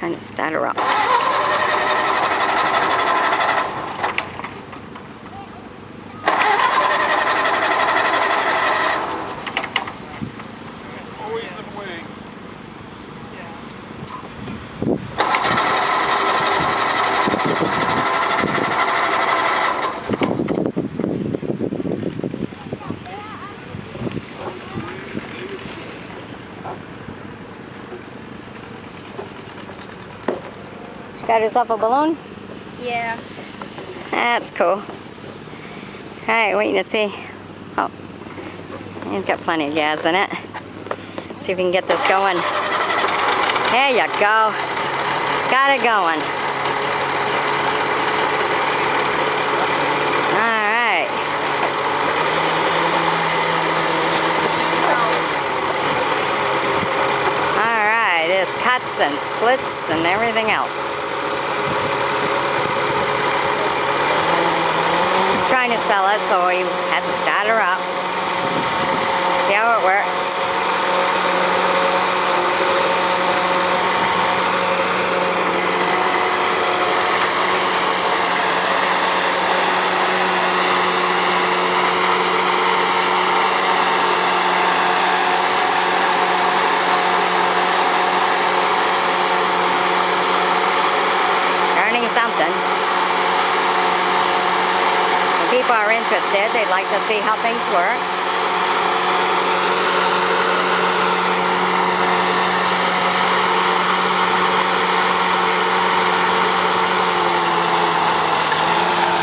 Trying to start her up. Got herself a balloon? Yeah. That's cool. Alright, waiting to see. Oh, he's got plenty of gas in it. See if we can get this going. There you go. Got it going. Alright. Alright, there's cuts and splits and everything else. Trying to sell it, so we had to start her up. See how it works. Earning something. People are interested, they'd like to see how things work.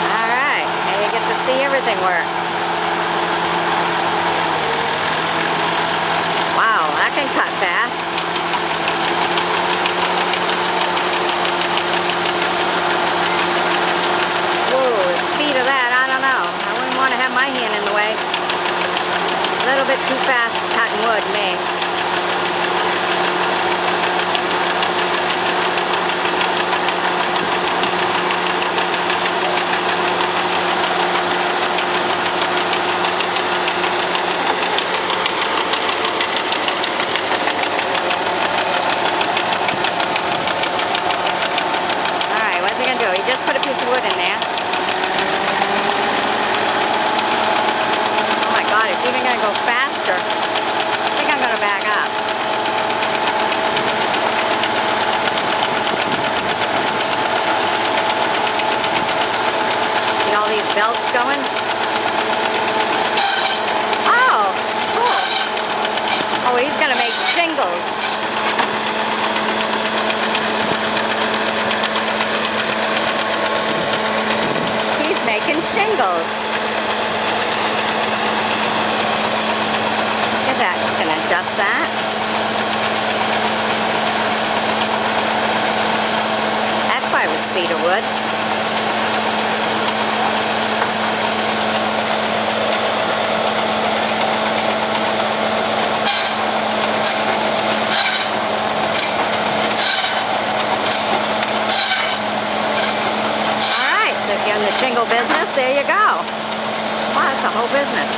Alright, and you get to see everything work. Wow, that can cut fast. My hand in the way. A little bit too fast cutting wood, me. Alright, what's he gonna do? He just put a piece of wood in there. It's even going to go faster. I think I'm going to back up. See all these belts going? Oh, cool. Oh, he's going to make shingles. He's making shingles. That's going to adjust that. That's why it was cedar wood. Alright, so if you're in the shingle business, there you go. Wow, that's a whole business.